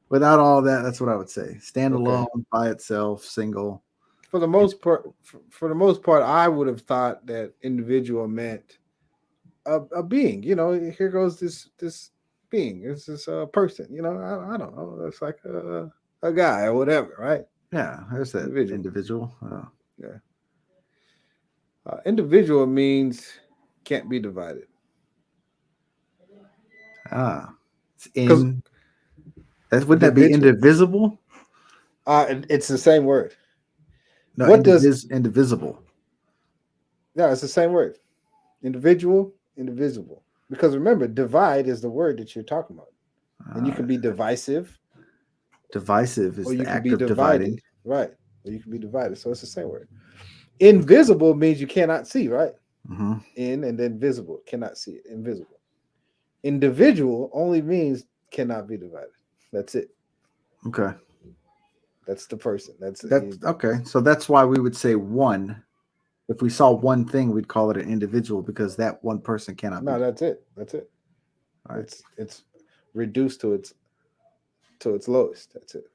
without all that. That's what I would say. Okay. Standalone by itself, single. For the most part, for the most part, I would have thought that individual meant a being. Here goes this being. This is a person. I don't know. It's like a guy or whatever, right? Yeah, there's that Individual. individual. Yeah. Individual means can't be divided. It's Because in. Wouldn't that be individual, indivisible? it's the same word. No, What does? indivisible. No, it's the same word. Individual, indivisible. Because remember, divide is the word that you're talking about, and you can be divisive, Divisive is or you the can act be of divided, dividing. right? Or you can be divided. So it's the same word. Invisible means you cannot see, right? Mm-hmm. In and then visible, cannot see it. Invisible. Individual only means cannot be divided. That's it. Okay. That's the person. That's it. That's okay. So that's why we would say one. If we saw one thing, we'd call it an individual because that one person cannot No, be. that's it. That's it. All right. It's reduced to its lowest. That's it.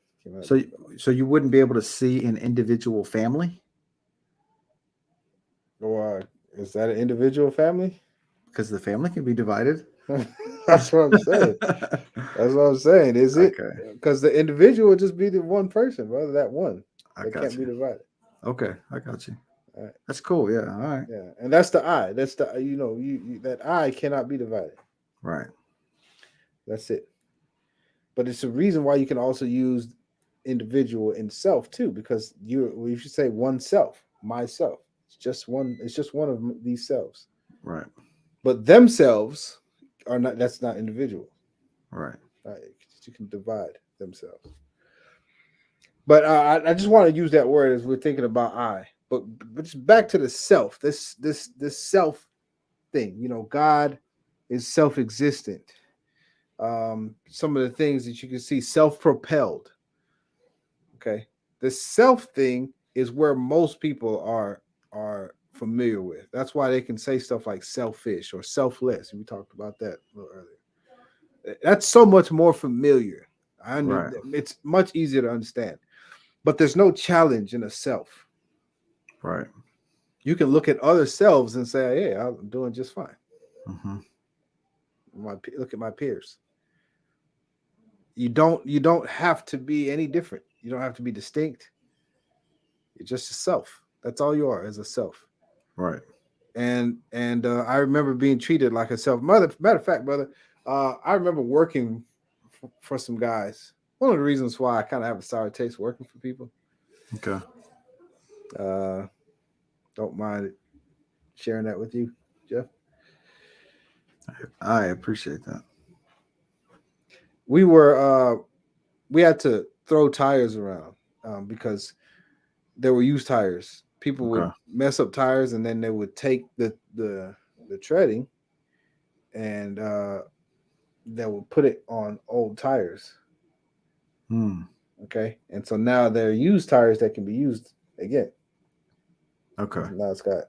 So you wouldn't be able to see an individual family Or is that an individual family? because the family can be divided. That's what I'm saying. That's what I'm saying. Is it? Okay. Because the individual would just be the one person, brother. That one I that got can't be you. divided. Okay, I got you. All right. That's cool. Yeah. All right. Yeah, and that's the I. That's the you that I cannot be divided. Right. That's it. But it's a reason why you can also use individual and self too, because you should say oneself, myself. It's just one. It's just one of these selves. Right. But themselves are not. That's not individual. Right. Right? You can divide themselves. But I just want to use that word as we're thinking about I. But just back to the self. This self thing. God is self-existent. Some of the things that you can see self-propelled. Okay, the self thing is where most people are familiar with. That's why they can say stuff like selfish or selfless. We talked about that a little earlier. That's so much more familiar. Right. It's much easier to understand. But there's no challenge in a self. Right. You can look at other selves and say, "Hey, I'm doing just fine." Mm-hmm. Look at my peers. You don't have to be any different. You don't have to be distinct. You're just a self. That's all you are, as a self. Right. And I remember being treated like a self. Matter of fact, brother, I remember working for some guys. One of the reasons why I kind of have a sour taste working for people. Okay. Uh, don't mind sharing that with you, Jeff. I appreciate that. We were we had to throw tires around because there were used tires. People would Okay. mess up tires, and then they would take the treading and they would put it on old tires. Hmm. Okay, and so now they're used tires that can be used again. Okay. Now it's got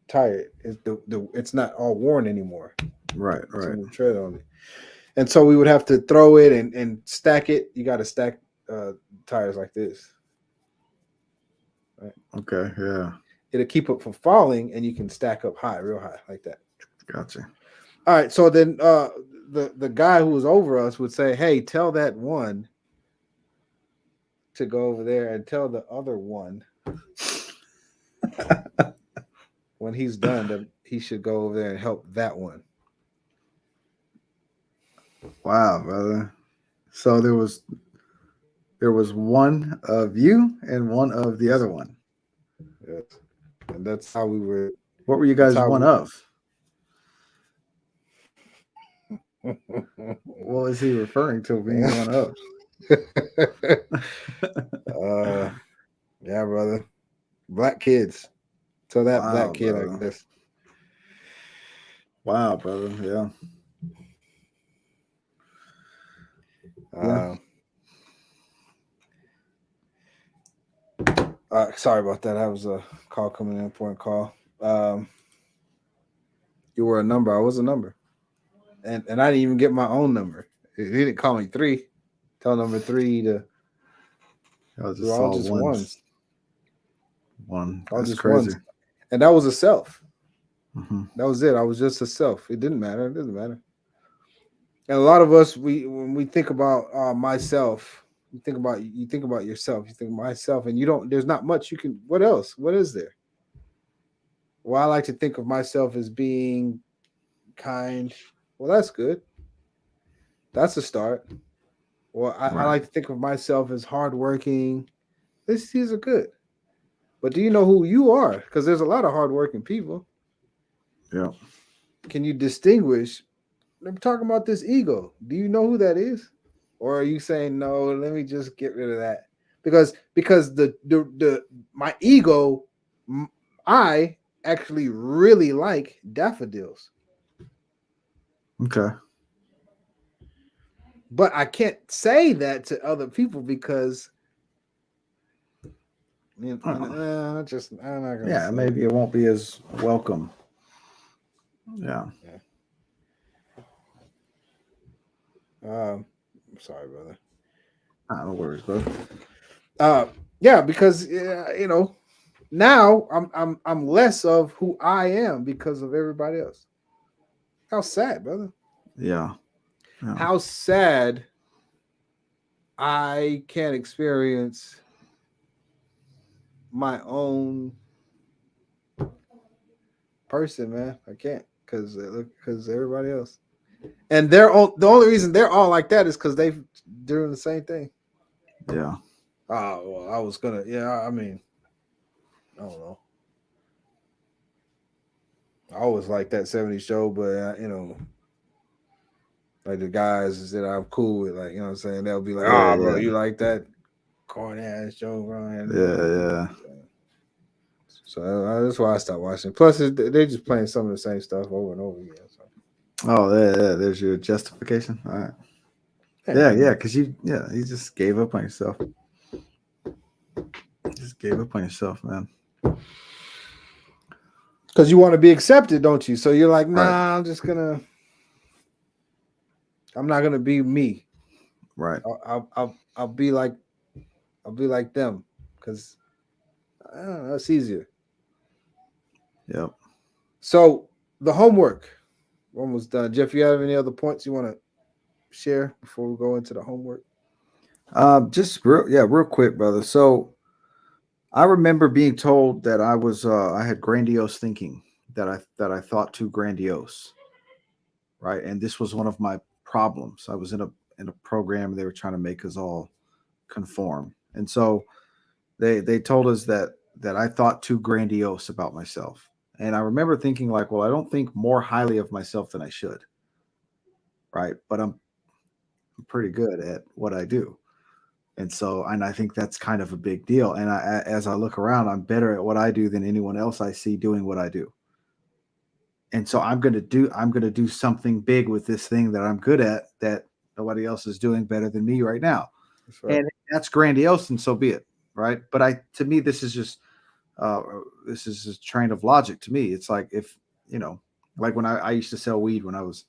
tire. It's not all worn anymore. Right. It's a Right. new tread on it. And so we would have to throw it and stack it. You got to stack tires like this. Right? Okay. Yeah. It'll keep it from falling, and you can stack up high, real high, like that. Gotcha. All right. So then the guy who was over us would say, "Hey, tell that one to go over there, and tell the other one when he's done that he should go over there and help that one." Wow, brother. So there was one of you and one of the other one. Yes. And that's how we were. What were you That's guys how one we. of? What was he referring to being one of? uh, yeah, brother. Black kids. So that black Wow, kid, I brother. guess. Wow, brother. Yeah. Yeah. Uh, sorry about that. That was a call coming in, important call. You were a number. I was a number, and I didn't even get my own number. He didn't call me three. Tell number three to. I We were just all saw just one. ones. One. All That's just crazy. ones, and that was a self. Hmm. That was it. I was just a self. It didn't matter. It doesn't matter. And a lot of us, when we think about myself, you think about yourself. You think myself, and you don't. There's not much you can. What else? What is there? Well, I like to think of myself as being kind. Well, that's good. That's a start. Well, I Right. like to think of myself as hardworking. These are good. But do you know who you are? Because there's a lot of hardworking people. Yeah. Can you distinguish? I'm talking about this ego. Do you know who that is? Or are you saying no? Let me just get rid of that because the my ego, I actually really like daffodils, Okay. but I can't say that to other people because Uh-uh. I'm not gonna Yeah. say it. Maybe it won't be as welcome. Yeah. Yeah. I'm sorry, brother. No worries, brother. Uh, yeah, because now I'm less of who I am because of everybody else. How sad, brother. Yeah. Yeah. How sad I can't experience my own person, man. I can't because everybody else. And the only reason they're all like that is because they doing the same thing. Yeah. Oh well, I was gonna. Yeah, I mean, I don't know. I always like that '70s show, but like the guys that I'm cool with, like what I'm saying, they'll be like, Yeah. "Ah, bro, Yeah. you like that corny ass show, bro?" Yeah. Yeah. So that's why I stopped watching. Plus, they're just playing some of the same stuff over and over again. So Oh, yeah. There's your justification. All right. yeah, Yeah. pretty Yeah. much. Because you just gave up on yourself. Just gave up on yourself, man. Because you want to be accepted, don't you? So you're like, nah, Right. I'm not gonna be me. Right. I'll be like them because it's easier. Yep. So the homework, we're almost done. Jeff, you have any other points you want to share before we go into the homework? Real quick, brother. So I remember being told that I had grandiose thinking, that I thought too grandiose, right? And this was one of my problems. I was in a program, they were trying to make us all conform. And so they told us that I thought too grandiose about myself. And I remember thinking like, well, I don't think more highly of myself than I should, right? But I'm pretty good at what I do. And I think that's kind of a big deal. And as I look around, I'm better at what I do than anyone else I see doing what I do. And so I'm going to do something big with this thing that I'm good at that nobody else is doing better than me right now. That's right. And that's grandiose, and so be it, right? But to me, uh, this is a train of logic to me. It's like, if like when I used to sell weed when I was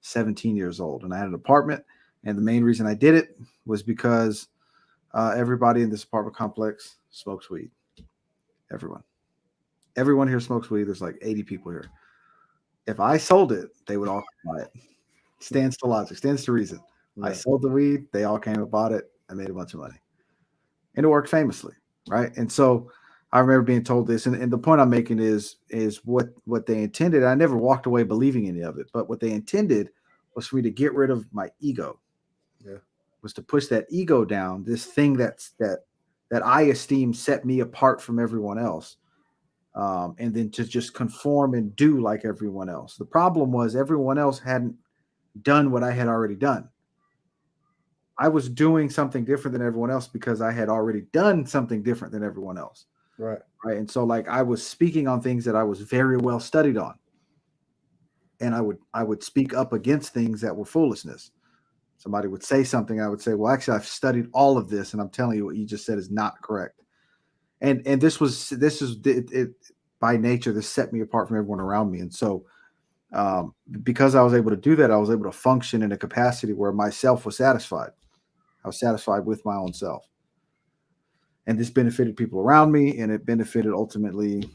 17 years old, and I had an apartment, and the main reason I did it was because everybody in this apartment complex smokes weed. Everyone here smokes weed. There's like 80 people here. If I sold it, they would all buy it. Stands to logic, stands to reason. I Yeah. sold the weed, they all came and bought it. I made a bunch of money, and it worked famously, right? And so I remember being told this, and the point I'm making is what they intended. I never walked away believing any of it, but what they intended was for me to get rid of my ego. Yeah. Was to push that ego down, this thing that I esteem set me apart from everyone else, and then to just conform and do like everyone else. The problem was everyone else hadn't done what I had already done. I was doing something different than everyone else because I had already done something different than everyone else. Right. Right. And so like I was speaking on things that I was very well studied on. And I would speak up against things that were foolishness. Somebody would say something, I would say, well, actually, I've studied all of this, and I'm telling you what you just said is not correct. And this is it by nature. This set me apart from everyone around me, and so because I was able to do that, I was able to function in a capacity where myself was satisfied. I was satisfied with my own self, and this benefited people around me, and it benefited ultimately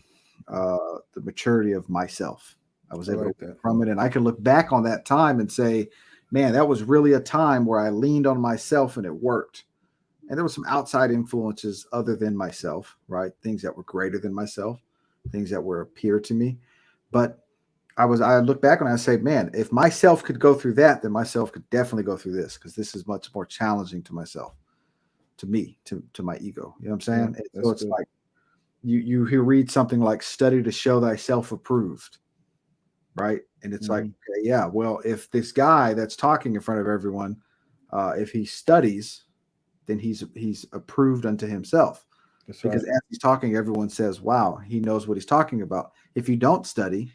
the maturity of myself. I was I able like to that. learn from it, and I can look back on that time and say, man, that was really a time where I leaned on myself and it worked. And there were some outside influences other than myself, right? Things that were greater than myself, things that were peer to me. But I look back and I say, man, if myself could go through that, then myself could definitely go through this, because this is much more challenging to myself, to me, to my ego. You know what I'm saying? Yeah, And so that's it's good. like you read something like study to show thyself approved, right? And it's like, Mhm. okay, yeah, well, if this guy that's talking in front of everyone, if he studies, then he's approved unto himself, That's because right. as he's talking, everyone says, wow, he knows what he's talking about. If you don't study,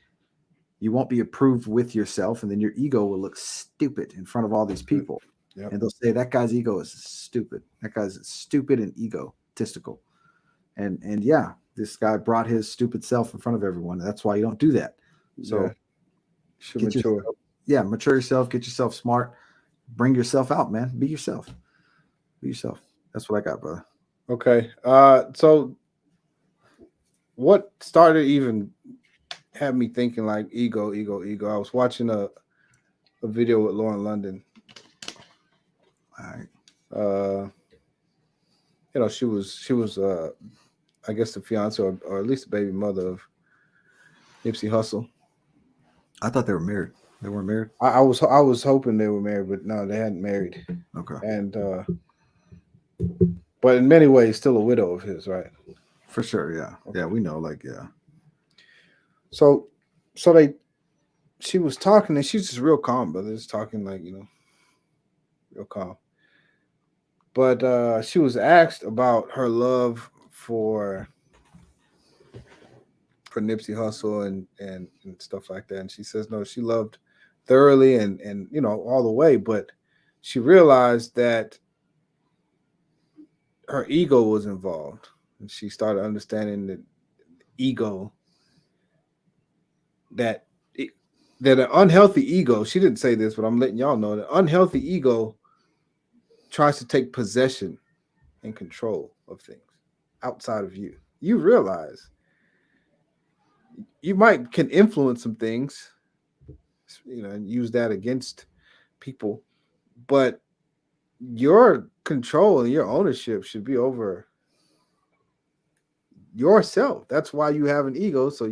you won't be approved with yourself, and then your ego will look stupid in front of all these That's good. people, Yep. and they'll say that guy's ego is stupid. That guy's stupid and egotistical. And yeah, this guy brought his stupid self in front of everyone. That's why you don't do that. Yeah. So Should get mature. yourself, yeah, mature yourself, get yourself smart, bring yourself out, man. Be yourself. Be yourself. That's what I got, brother. Okay. So what started even had me thinking like ego, ego, ego? I was watching a video with Lauren London. All right. Uh, she was I guess the fiance or at least the baby mother of Nipsey Hussle. I thought they were married. They weren't married. I was hoping they were married, but no, they hadn't married. Okay. And but in many ways still a widow of his, right? For sure. Yeah. Okay. Yeah. We know. Like, yeah. So she was talking and she's just real calm, brother. Just talking like, real calm. But she was asked about her love for Nipsey Hussle and stuff like that. And she says no, she loved thoroughly and all the way, but she realized that her ego was involved. and she started understanding that ego, that that an unhealthy ego. She didn't say this, but I'm letting y'all know that unhealthy ego tries to take possession and control of things outside of you. You realize you might can influence some things, and use that against people, but your control and your ownership should be over yourself. That's why you have an ego, so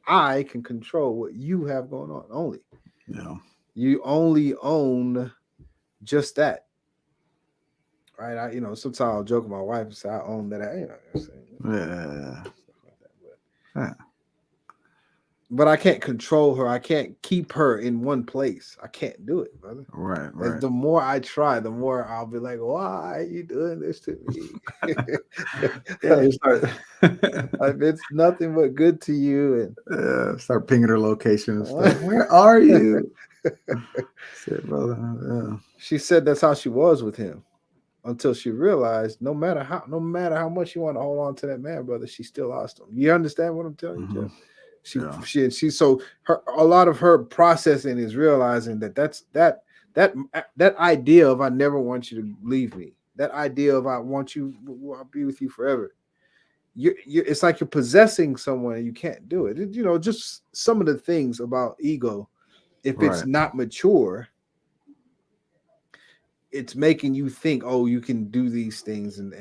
I can control what you have going on. Only Yeah. you only own just that, right? Sometimes I'll joke with my wife and say I own that. Yeah. Yeah. But I can't control her. I can't keep her in one place. I can't do it, brother. Right. As Right. the more I try, the more I'll be like, "Why are you doing this to me?" Yeah. You start. It's nothing but good to you. Start pinging her location and stuff. Where are you? Said, brother. Yeah. She said that's how she was with him until she realized no matter how much she want to hold on to that man, brother, she still lost him. You understand what I'm telling you, Jeff? Yeah. She so a lot of her processing is realizing that idea of I never want you to leave me, that idea of I'll be with you forever. It's like you're possessing someone and you can't do it. Just some of the things about ego, if it's Right. not mature, it's making you think, oh, you can do these things and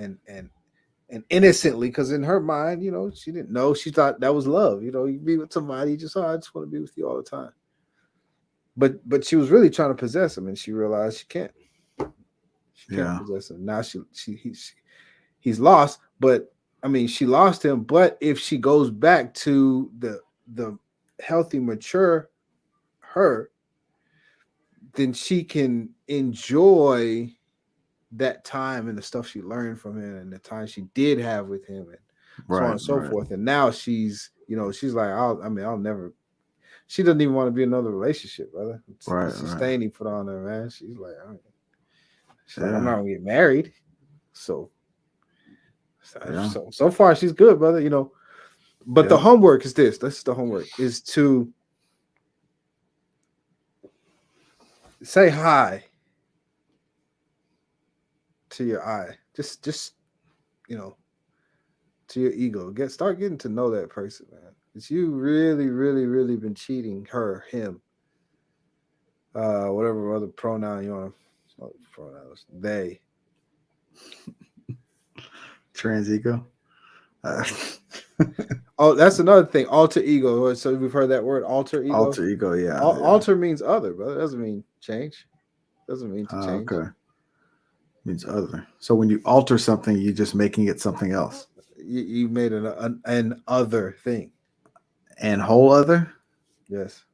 innocently, because in her mind, she didn't know. She thought that was love. You be with somebody, I just want to be with you all the time. But she was really trying to possess him, and she realized she can't. She can't Yeah. possess him. Now he's lost. But I mean, she lost him. But if she goes back to the healthy, mature her, then she can enjoy that time and the stuff she learned from him and the time she did have with him and so on Right. and so Right. forth. And now she's like, I'll never. She doesn't even want to be in another relationship, brother. Right. It's a Right. stain he put on her, man. She's like, I'm Yeah. not gonna get married. So Yeah. so far she's good, brother. But the Yep. homework is this. This is the homework is to say hi to your eye. Just you know, to your ego. Start getting to know that person, man. It's you really, really, really been cheating her, him, whatever other pronoun you want to pronouns. They. Trans ego. Oh, that's another thing. Alter ego. So we've heard that word, alter ego. Alter ego. Yeah. Yeah. Alter means other, brother. It doesn't mean change. Doesn't mean to change. Okay. Means other. So when you alter something, you're just making it something else. You made an other thing. And whole other, Yes.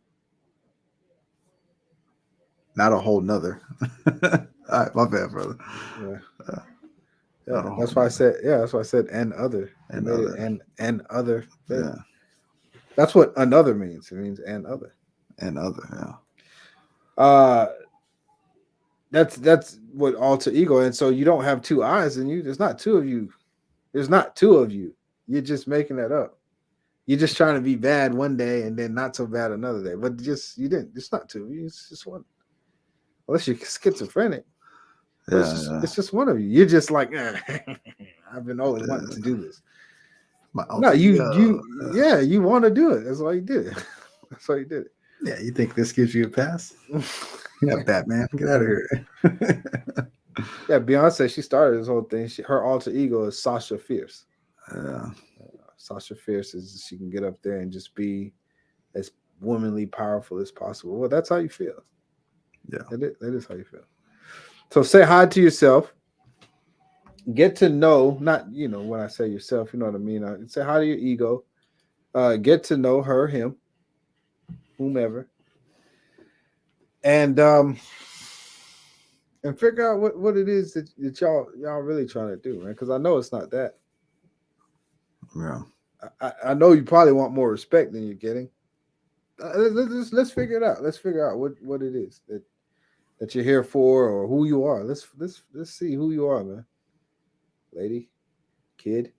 not a whole nother. All right, my bad, brother. Yeah. Not a Yeah. whole That's why I nother. said. Yeah. That's why I said an other. You And made it other. an other thing. Yeah. That's what another means. It means an other. And other. Yeah. That's what alter ego. And so you don't have two eyes in you. There's not two of you. There's not two of you. You're just making that up. You're just trying to be bad one day and then not so bad another day. But you didn't. It's not two of you. It's just one. Unless you're schizophrenic. But Yeah. it's just one of you. You're just like, I've been always wanting to do this. My No, alter ego. you want to do it. That's why you did it. That's why you did it. Yeah, you think this gives you a pass? Yeah, Batman, get out of here. Yeah, Beyonce, she started this whole thing. Her alter ego is Sasha Fierce. Yeah. Sasha Fierce is she can get up there and just be as womanly powerful as possible. Well, that's how you feel. Yeah. That is how you feel. So say hi to yourself. Get to know, not when I say yourself, you know what I mean. I say hi to your ego. Get to know her, him, whomever, and figure out what it is that y'all really trying to do, man. Because I know it's not that. Yeah. I know you probably want more respect than you're getting. Let's figure it out. Let's figure out what it is that you're here for or who you are. Let's see who you are, man. Lady, kid,